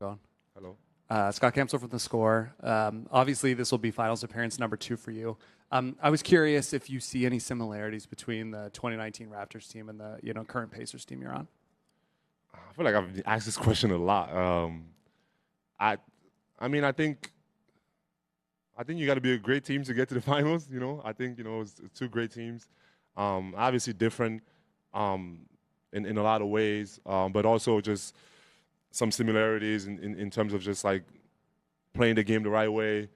Going. Hello. Scott Kamsel from The Score. Obviously, this will be finals appearance number 2 for you. I was curious if you see any similarities between the 2019 Raptors team and the current Pacers team you're on. I feel like I've been asked this question a lot. I think you got to be a great team to get to the finals. I think it's two great teams. Obviously different in a lot of ways, but also just some similarities in terms of just like playing the game the right way,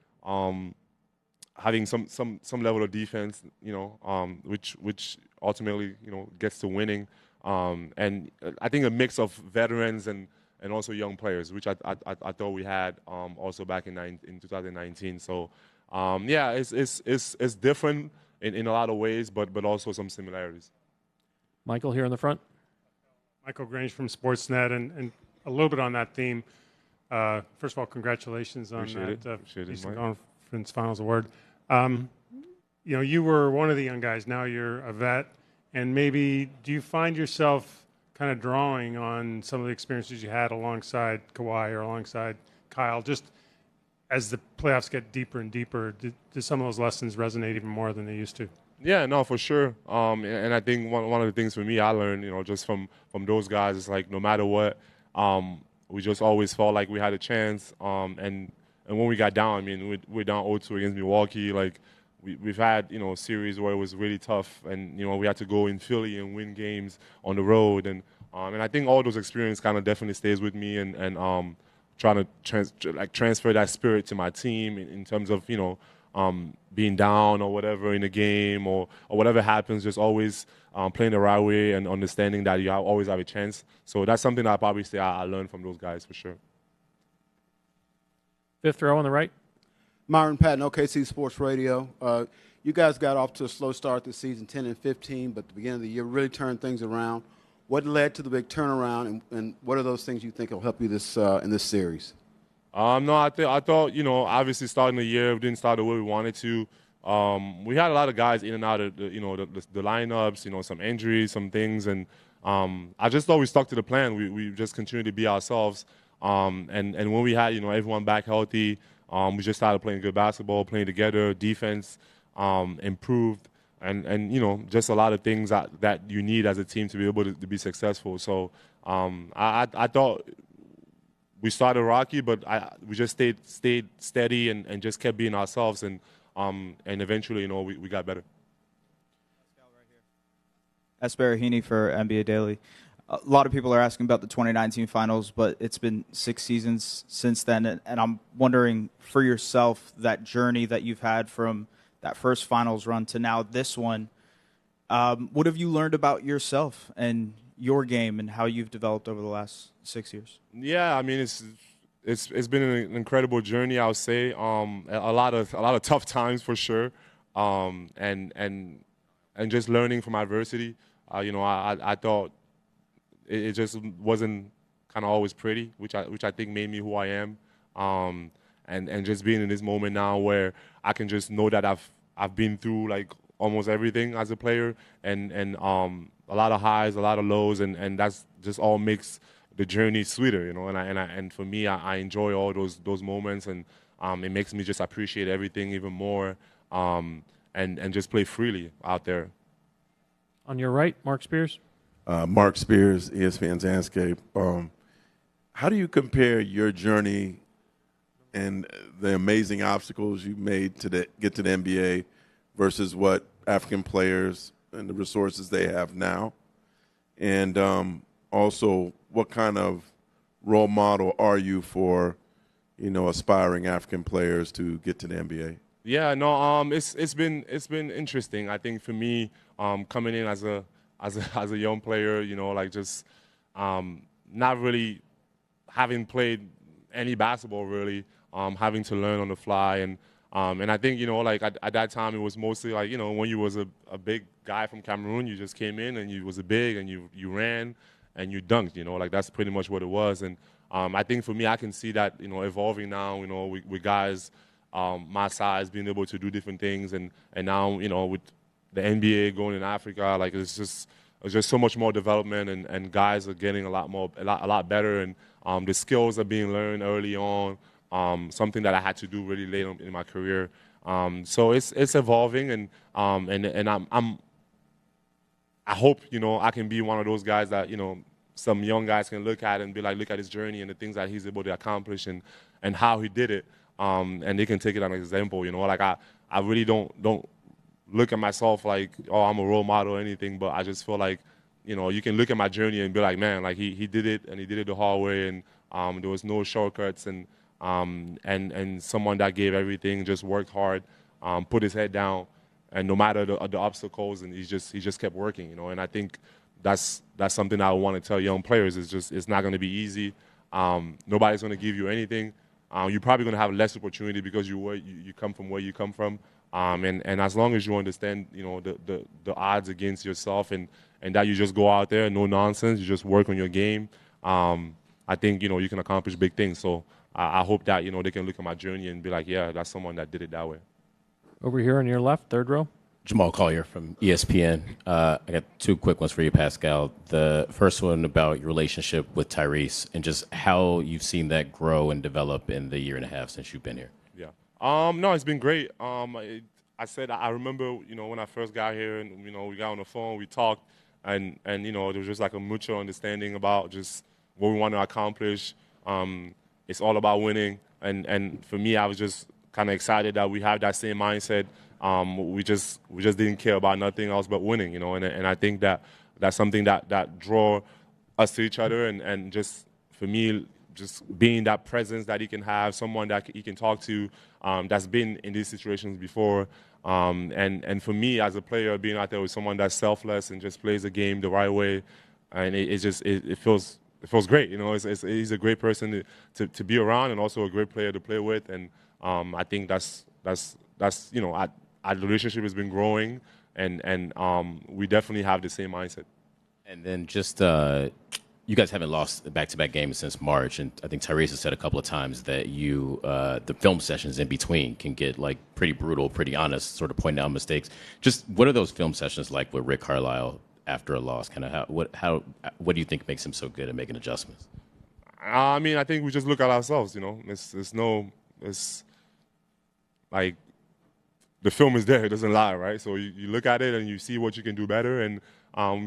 having some level of defense, which ultimately gets to winning, and I think a mix of veterans and also young players, which I thought we had also back in 2019. So it's different in a lot of ways, but also some similarities. Michael here in the front. Michael Grange from Sportsnet, and a little bit on that theme. First of all, congratulations on that Eastern Conference Finals award. You were one of the young guys. Now you're a vet, and maybe do you find yourself kind of drawing on some of the experiences you had alongside Kawhi or alongside Kyle, just as the playoffs get deeper and deeper? Do some of those lessons resonate even more than they used to? Yeah, no, for sure. And I think one of the things for me I learned, just from those guys is like no matter what, we just always felt like we had a chance. And when we got down, we're down 0-2 against Milwaukee. Like we've had a series where it was really tough, and we had to go in Philly and win games on the road. And I think all those experiences kind of definitely stays with me, and trying to transfer that spirit to my team in terms of being down or whatever in a game or whatever happens, just always playing the right way and understanding that you always have a chance. So that's something that I probably say I learned from those guys for sure. Fifth row on the right. Myron Patton, OKC Sports Radio. You guys got off to a slow start this season, 10-15, but at the beginning of the year really turned things around. What led to the big turnaround, and what are those things you think will help you in this series? No, I thought, obviously starting the year, we didn't start the way we wanted to. We had a lot of guys in and out of the lineups, some injuries, some things, and I just thought we stuck to the plan. We just continued to be ourselves, and when we had, everyone back healthy, we just started playing good basketball, playing together, defense improved, and just a lot of things that you need as a team to be able to be successful. So I thought we started rocky, but we just stayed steady and just kept being ourselves, and eventually, we got better. Esper Heaney for NBA Daily. A lot of people are asking about the 2019 finals, but it's been 6 seasons since then, and I'm wondering for yourself, that journey that you've had from that first finals run to now this one, what have you learned about yourself and your game and how you've developed over the last 6 years? Yeah, it's been an incredible journey, I would say. A lot of tough times for sure, and just learning from adversity. I thought it just wasn't kind of always pretty, which I think made me who I am. And just being in this moment now where I can just know that I've been through like almost everything as a player, and a lot of highs, a lot of lows, and that's just all makes the journey sweeter, and for me, I enjoy all those moments, and it makes me just appreciate everything even more, and just play freely out there. On your right, Mark Spears. Mark Spears, ESPN's Landscape. How do you compare your journey and the amazing obstacles you made to get to the NBA versus what African players and the resources they have now? And also, what kind of role model are you for, aspiring African players to get to the NBA? Yeah, no, it's been interesting. I think for me, coming in as a young player, just not really having played any basketball really, having to learn on the fly, and I think at that time it was mostly like when you was a big guy from Cameroon, you just came in and you was a big and you ran and you dunked, that's pretty much what it was. And I think for me, I can see that evolving now, with guys my size being able to do different things, and now with the NBA going in Africa, like it's just there's just so much more development, and guys are getting a lot better, and the skills are being learned early on. Something that I had to do really late in my career. So it's evolving, and I hope, I can be one of those guys that, some young guys can look at and be like, look at his journey and the things that he's able to accomplish and how he did it. And they can take it as an example, like I really don't look at myself like, oh, I'm a role model or anything, but I just feel like, you can look at my journey and be like, man, like he did it, and he did it the hard way, and there was no shortcuts, and someone that gave everything, just worked hard, put his head down, and no matter the obstacles, and he just kept working, and I think that's something I want to tell young players. It's not going to be easy. Nobody's going to give you anything. You're probably going to have less opportunity because you come from where you come from. And as long as you understand, the odds against yourself, and that you just go out there, no nonsense, you just work on your game, I think, you can accomplish big things. So I hope that, they can look at my journey and be like, yeah, that's someone that did it that way. Over here on your left, third row. Jamal Collier from ESPN. I got two quick ones for you, Pascal. The first one about your relationship with Tyrese and just how you've seen that grow and develop in the year and a half since you've been here. Yeah. No, it's been great. I said I remember, when I first got here, and we got on the phone, we talked, and there was just like a mutual understanding about just what we want to accomplish. It's all about winning, and for me, I was just kind of excited that we have that same mindset. We just didn't care about nothing else but winning, and I think that's something that draw us to each other, and just for me, just being that presence that he can have, someone that he can talk to, that's been in these situations before, and for me as a player, being out there with someone that's selfless and just plays the game the right way, and it feels great, he's a great person to be around, and also a great player to play with, and I think that's our relationship has been growing, and we definitely have the same mindset. And then just you guys haven't lost back-to-back games since March, and I think Tyrese has said a couple of times that the film sessions in between can get like pretty brutal, pretty honest, sort of pointing out mistakes. Just what are those film sessions like with Rick Carlisle after a loss? Kind of what do you think makes him so good at making adjustments? I mean, I think we just look at ourselves. It's like the film is there; it doesn't lie, right? So you look at it and you see what you can do better, and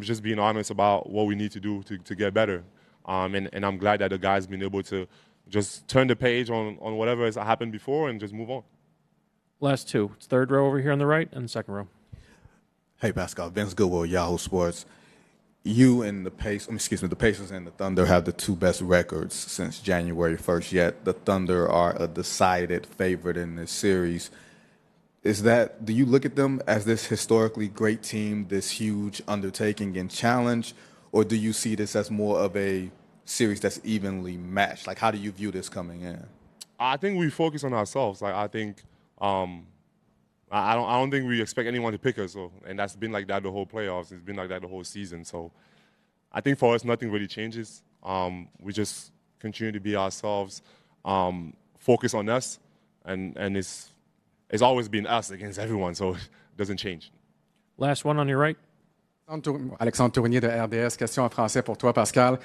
just being honest about what we need to do to get better. And I'm glad that the guys been able to just turn the page on whatever has happened before and just move on. Last two. It's third row over here on the right, and second row. Hey, Pascal. Vince Goodwill, Yahoo Sports. You and the Pacers and the Thunder have the two best records since January 1st, yet the Thunder are a decided favorite in this series. Do you look at them as this historically great team, this huge undertaking and challenge, or do you see this as more of a series that's evenly matched? Like, how do you view this coming in? I think we focus on ourselves. Like, I think I don't think we expect anyone to pick us. So, and that's been like that the whole playoffs. It's been like that the whole season. So I think for us, nothing really changes. We just continue to be ourselves, focus on us, and it's always been us against everyone, so it doesn't change. Last one on your right. Alexandre Tournier de RDS, question en français pour toi, Pascal.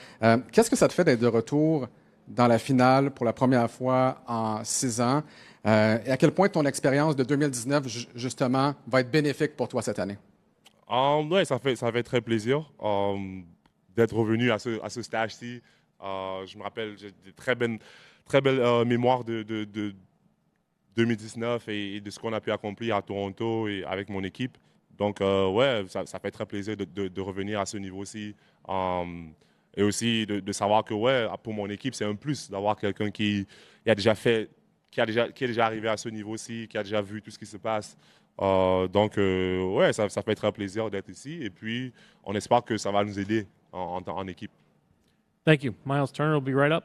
Qu'est-ce que ça te fait d'être de retour dans la finale pour la première fois en 6 ans? Et à quel point ton expérience de 2019, justement, va être bénéfique pour toi cette année? Ouais, ça fait très plaisir d'être revenu à ce stage-ci. Je me rappelle, j'ai de très belles mémoires de 2019 et de ce qu'on a pu accomplir à Toronto et avec mon équipe. Donc, ouais, ça fait très plaisir de revenir à ce niveau-ci. Et aussi de savoir que, ouais, pour mon équipe, c'est un plus d'avoir quelqu'un qui est déjà arrivé à ce niveau-ci, qui a déjà vu tout ce qui se passe. Donc, ouais, ça fait très plaisir d'être ici. Et puis, on espère que ça va nous aider en équipe. Thank you. Miles Turner will be right up.